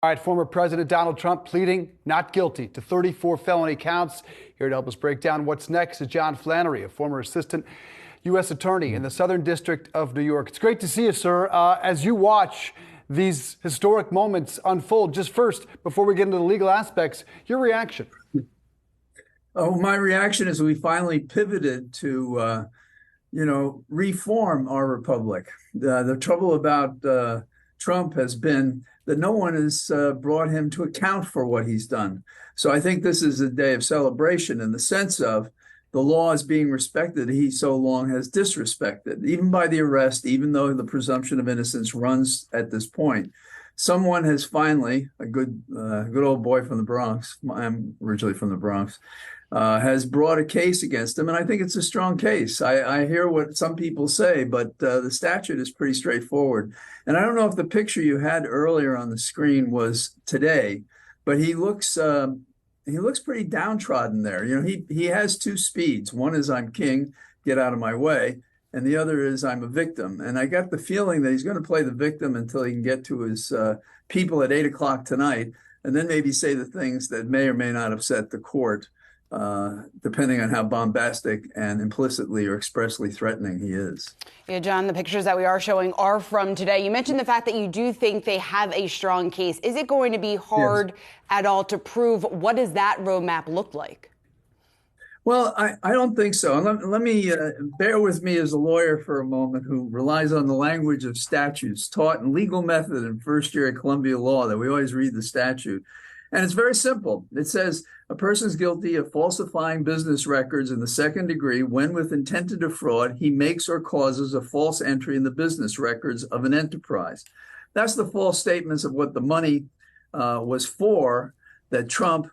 All right, former President Donald Trump pleading not guilty to 34 felony counts. Here to help us break down what's next is John Flannery, a former assistant U.S. attorney in the Southern District of New York. It's great to see you, sir. As you watch these historic moments unfold, just first, before we get into the legal aspects, your reaction. Oh, my reaction is we finally pivoted to, reform our republic. The trouble about Trump has been that no one has brought him to account for what he's done. So I think this is a day of celebration in the sense of the law is being respected he so long has disrespected, even by the arrest, even though the presumption of innocence runs at this point. Someone has finally, a good old boy from the Bronx, I'm originally from the Bronx, has brought a case against him. And I think it's a strong case. I hear what some people say, but the statute is pretty straightforward. And I don't know if the picture you had earlier on the screen was today, but he looks pretty downtrodden there. You know, he has two speeds. One is I'm king, get out of my way. And the other is I'm a victim. And I got the feeling that he's going to play the victim until he can get to his people at 8 o'clock tonight, and then maybe say the things that may or may not upset the court, depending on how bombastic and implicitly or expressly threatening he is. Yeah, John, the pictures that we are showing are from today. You mentioned the fact that you do think they have a strong case. Is it going to be hard at all to prove? What does that roadmap look like? Well, I don't think so. Let me bear with me as a lawyer for a moment who relies on the language of statutes taught in legal method in first year at Columbia Law, that we always read the statute. And it's very simple. It says a person is guilty of falsifying business records in the second degree when, with intent to defraud, he makes or causes a false entry in the business records of an enterprise. That's the false statements of what the money was for that Trump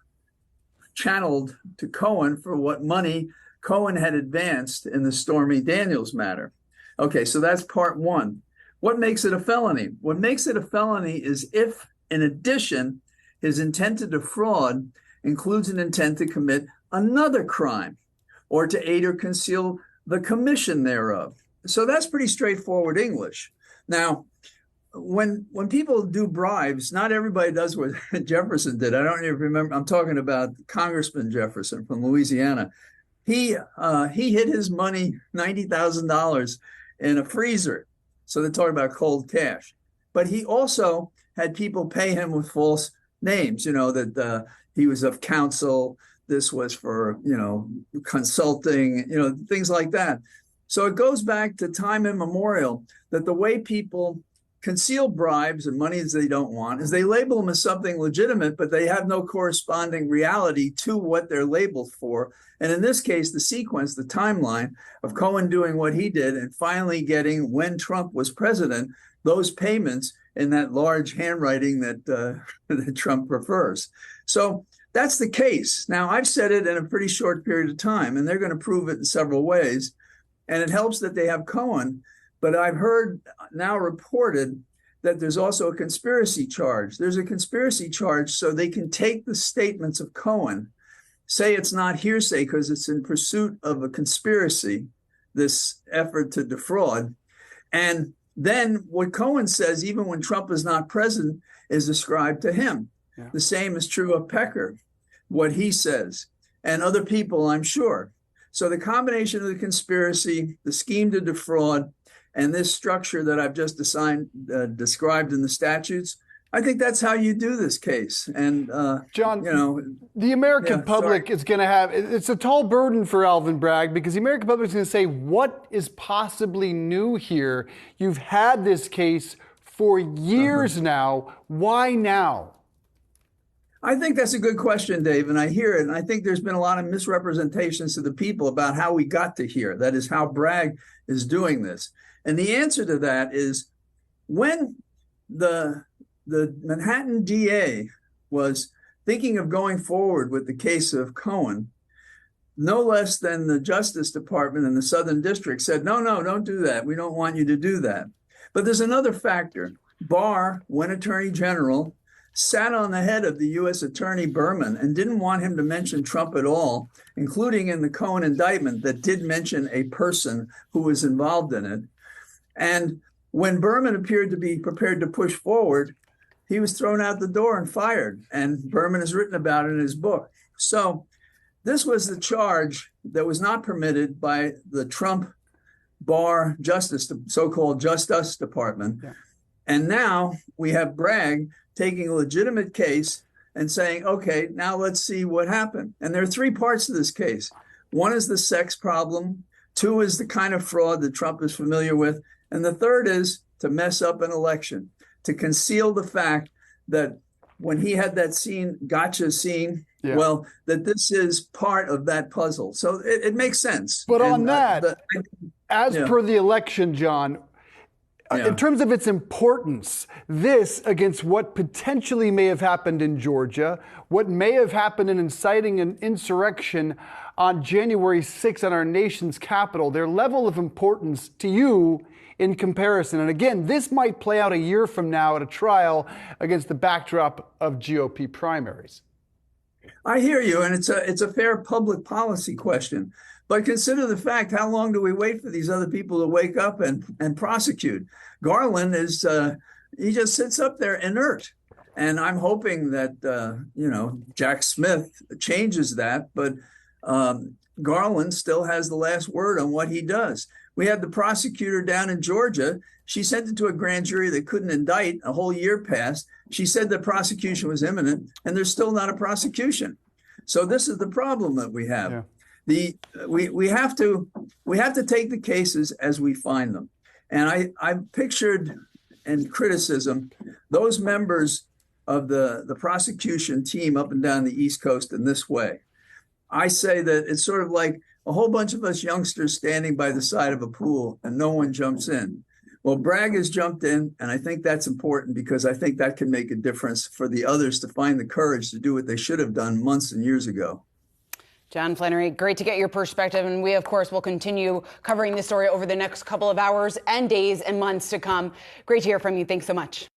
channeled to Cohen for what money Cohen had advanced in the Stormy Daniels matter. Okay, so that's part one. What makes it a felony? What makes it a felony is if, in addition, his intent to defraud includes an intent to commit another crime or to aid or conceal the commission thereof. So that's pretty straightforward English. Now, when people do bribes, not everybody does what Jefferson did. I don't even remember. I'm talking about Congressman Jefferson from Louisiana. He hid his money, $90,000, in a freezer. So they're talking about cold cash. But he also had people pay him with false names, that he was of counsel. This was for, consulting, things like that. So it goes back to time immemorial that the way people conceal bribes and monies they don't want is they label them as something legitimate, but they have no corresponding reality to what they're labeled for. And in this case, the sequence, the timeline of Cohen doing what he did and finally getting, when Trump was president, those payments in that large handwriting that Trump prefers. So that's the case. Now, I've said it in a pretty short period of time, and they're going to prove it in several ways. And it helps that they have Cohen. But I've heard now reported that there's also a conspiracy charge. There's a conspiracy charge so they can take the statements of Cohen, say it's not hearsay because it's in pursuit of a conspiracy, this effort to defraud. And then what Cohen says, even when Trump is not present, is ascribed to him. Yeah. The same is true of Pecker, what he says, and other people, I'm sure. So the combination of the conspiracy, the scheme to defraud, and this structure that I've just described in the statutes, I think that's how you do this case. And, John, the American public is going to have, it's a tall burden for Alvin Bragg because the American public is going to say, what is possibly new here? You've had this case for years now. Why now? I think that's a good question, Dave, and I hear it. And I think there's been a lot of misrepresentations to the people about how we got to here. That is how Bragg is doing this. And the answer to that is when the Manhattan DA was thinking of going forward with the case of Cohen, no less than the Justice Department in the Southern District said, no, don't do that. We don't want you to do that. But there's another factor. Barr, when Attorney General, sat on the head of the U.S. Attorney Berman and didn't want him to mention Trump at all, including in the Cohen indictment that did mention a person who was involved in it. And when Berman appeared to be prepared to push forward, he was thrown out the door and fired. And Berman has written about it in his book. So this was the charge that was not permitted by the Trump Barr Justice, the so-called Justice Department. Yeah. And now we have Bragg taking a legitimate case and saying, okay, now let's see what happened. And there are three parts to this case. One is the sex problem. Two is the kind of fraud that Trump is familiar with. And the third is to mess up an election, to conceal the fact that when he had that gotcha scene, well, that this is part of that puzzle. So it makes sense. But on that, as per the election, John, in terms of its importance, this against what potentially may have happened in Georgia, what may have happened in inciting an insurrection on January 6th on our nation's capital, their level of importance to you in comparison. And again, this might play out a year from now at a trial against the backdrop of GOP primaries. I hear you, and it's a fair public policy question. But consider the fact, how long do we wait for these other people to wake up and prosecute? Garland is, he just sits up there inert. And I'm hoping that, Jack Smith changes that. But Garland still has the last word on what he does. We had the prosecutor down in Georgia. She sent it to a grand jury that couldn't indict. A whole year passed. She said the prosecution was imminent, and there's still not a prosecution. So this is the problem that we have. Yeah. We have to take the cases as we find them. And I pictured in criticism those members of the prosecution team up and down the East Coast in this way. I say that it's sort of like a whole bunch of us youngsters standing by the side of a pool and no one jumps in. Well, Bragg has jumped in, and I think that's important because I think that can make a difference for the others to find the courage to do what they should have done months and years ago. John Flannery, great to get your perspective. And we, of course, will continue covering this story over the next couple of hours and days and months to come. Great to hear from you. Thanks so much.